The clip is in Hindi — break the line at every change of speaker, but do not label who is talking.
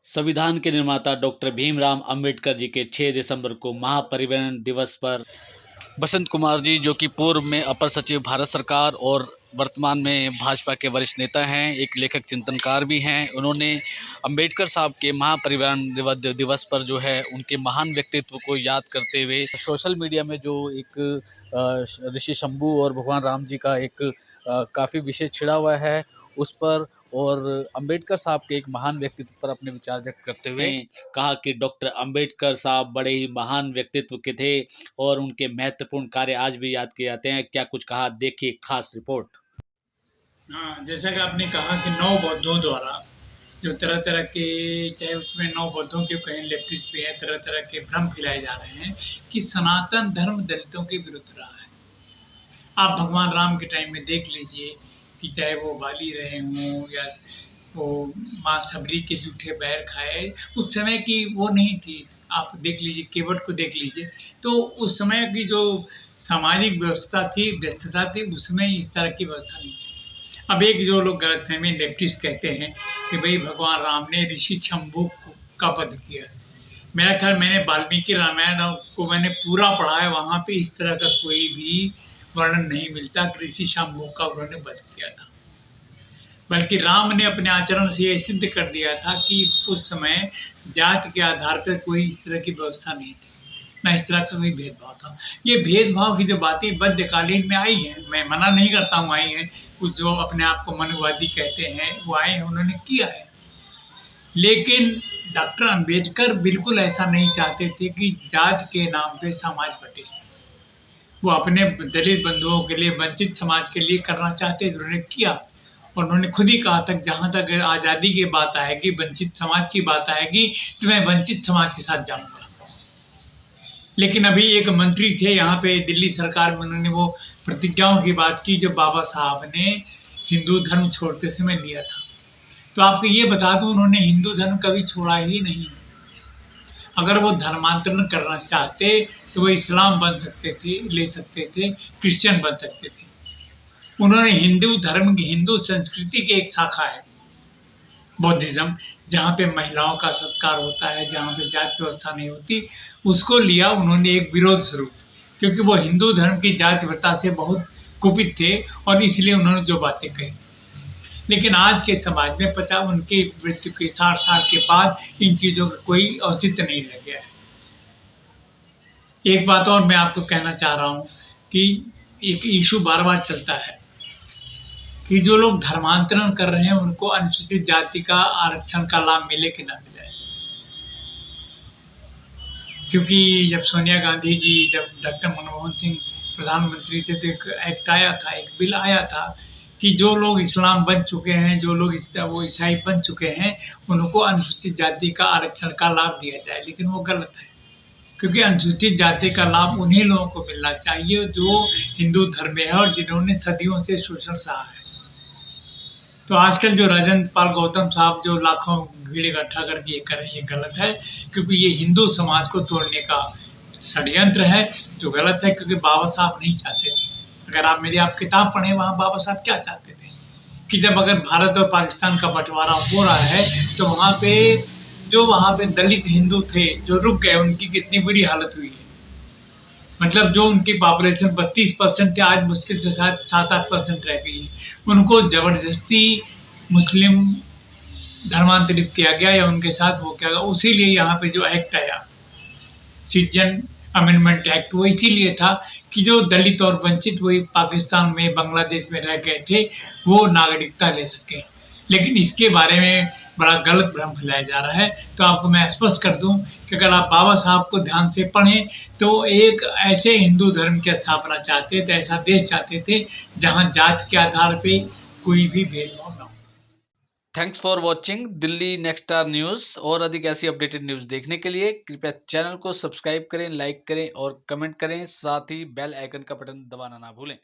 संविधान के निर्माता डॉक्टर भीमराव अंबेडकर जी के 6 दिसंबर को महापरिनिर्वाण दिवस पर बसंत कुमार जी, जो कि पूर्व में अपर सचिव भारत सरकार और वर्तमान में भाजपा के वरिष्ठ नेता हैं, एक लेखक चिंतनकार भी हैं, उन्होंने अंबेडकर साहब के महापरिनिर्वाण दिवस पर जो है उनके महान व्यक्तित्व को याद करते हुए सोशल मीडिया में जो एक ऋषि शंभू और भगवान राम जी का एक काफ़ी विषय छिड़ा हुआ है उस पर, और अंबेडकर साहब के एक महान व्यक्तित्व पर अपने विचार व्यक्त करते हुए कहा कि डॉक्टर अंबेडकर साहब बड़े ही महान व्यक्तित्व के थे और उनके महत्वपूर्ण कार्य आज भी याद किए जाते हैं। क्या कुछ कहा, देखिए खास रिपोर्ट।
हाँ, जैसा कि आपने कहा कि 9 बौद्धों द्वारा जो तरह-तरह के, चाहे उसमें 9 बौद्धों के कहें लेफ्टिस्ट भी हैं, तरह-तरह के भ्रम फैलाए जा रहे हैं कि सनातन धर्म दलितों के विरुद्ध रहा है। आप भगवान राम के टाइम में देख लीजिए कि चाहे वो बाली रहे हों या वो माँ सबरी के जूठे बैर खाए, उस समय की वो नहीं थी। आप देख लीजिए, केवट को देख लीजिए, तो उस समय की जो सामाजिक व्यवस्था थी, व्यस्तता थी, उसमें इस तरह की व्यवस्था नहीं थी। अब एक जो लोग गलतफ़हमी लेफ्टिस्ट कहते हैं कि भई भगवान राम ने ऋषि शंभू का वध किया। मेरा ख़्याल, मैंने वाल्मीकि रामायण को मैंने पूरा पढ़ा है, वहाँ पे इस तरह का कोई भी वर्णन नहीं मिलता कि ऋषि शंभू का उन्होंने वध किया था। बल्कि राम ने अपने आचरण से ये सिद्ध कर दिया था कि उस समय जाति के आधार पर कोई इस तरह की व्यवस्था नहीं थी, ना इस तरह का कोई भेदभाव था। ये भेदभाव की जो बातें मध्यकालीन में आई हैं, मैं मना नहीं करता हूँ आई हैं, कुछ जो अपने आप को मनुवादी कहते हैं, वो आए हैं, उन्होंने किया है। लेकिन डॉक्टर अंबेडकर बिल्कुल ऐसा नहीं चाहते थे कि जाति के नाम पे समाज बटे। वो अपने दलित बंधुओं के लिए, वंचित समाज के लिए करना चाहते थे, उन्होंने किया। और उन्होंने खुद ही कहा था, जहाँ तक आज़ादी की बात आएगी, वंचित समाज की बात आएगी, तो मैं वंचित समाज के साथ जाऊँगा। लेकिन अभी एक मंत्री थे यहाँ पे दिल्ली सरकार में, उन्होंने वो प्रतिज्ञाओं की बात की जो बाबा साहब ने हिंदू धर्म छोड़ते समय लिया था। तो आपको ये बता दूँ, उन्होंने हिंदू धर्म कभी छोड़ा ही नहीं। अगर वो धर्मांतरण करना चाहते तो वो इस्लाम बन सकते थे, ले सकते थे, क्रिश्चियन बन सकते थे। उन्होंने हिंदू धर्म की, हिंदू संस्कृति की एक शाखा है बौद्धिज़्म, जहाँ पे महिलाओं का सत्कार होता है, जहाँ पे जाति व्यवस्था नहीं होती, उसको लिया उन्होंने एक विरोध स्वरूप, क्योंकि वो हिंदू धर्म की जाति प्रथा से बहुत कुपित थे और इसलिए उन्होंने जो बातें कही। लेकिन आज के समाज में उनकी मृत्यु के 60 साल के बाद इन चीज़ों का कोई औचित्य नहीं रह गया है। एक बात और मैं आपको कहना चाह रहा हूँ कि एक इश्यू बार-बार चलता है कि जो लोग धर्मांतरण कर रहे हैं, उनको अनुसूचित जाति का आरक्षण का लाभ मिले कि ना मिले। क्योंकि जब सोनिया गांधी जी, जब डॉक्टर मनमोहन सिंह प्रधानमंत्री थे, तो एक एक्ट आया था, एक बिल आया था कि जो लोग इस्लाम बन चुके हैं, जो लोग वो ईसाई बन चुके हैं, उनको अनुसूचित जाति का आरक्षण का लाभ दिया जाए। लेकिन वो गलत है, क्योंकि अनुसूचित जाति का लाभ उन्हीं लोगों को मिलना चाहिए जो हिंदू धर्म में है और जिन्होंने सदियों से शोषण सहा है। तो आजकल जो राजेंद्र पाल गौतम साहब जो लाखों भीड़ इकट्ठा करके ये कर रहे हैं, ये गलत है, क्योंकि ये हिंदू समाज को तोड़ने का षड्यंत्र है, जो गलत है, क्योंकि बाबा साहब नहीं चाहते थे। अगर आप किताब पढ़ें, वहाँ बाबा साहब क्या चाहते थे कि जब अगर भारत और पाकिस्तान का बंटवारा हो रहा है, तो वहाँ पे दलित हिंदू थे जो रुक गए, उनकी कितनी बुरी हालत हुई है। मतलब जो उनकी पॉपुलेशन 32% थे, आज मुश्किल से 7-8% रह गई है। उनको ज़बरदस्ती मुस्लिम धर्मांतरित किया गया या उनके साथ वो किया गया। उसीलिए यहाँ पे जो एक्ट आया, सिटीजन अमेंडमेंट एक्ट, वो इसीलिए था कि जो दलित और वंचित वही पाकिस्तान में, बांग्लादेश में रह गए थे, वो नागरिकता ले सकें। लेकिन इसके बारे में बड़ा गलत भ्रम फैलाया जा रहा है। तो आपको मैं स्पष्ट कर दूँ कि अगर आप बाबा साहब को ध्यान से पढ़ें, तो एक ऐसे हिंदू धर्म की स्थापना चाहते थे, ऐसा देश चाहते थे, जहाँ जाति के आधार पे कोई भी भेदभाव ना हो।
Thanks for watching Delhi next star news. और अधिक ऐसी अपडेटेड न्यूज़ देखने के लिए कृपया चैनल को सब्सक्राइब करें, लाइक करें और कमेंट करें, साथ ही बेल आइकन का बटन दबाना ना भूलें।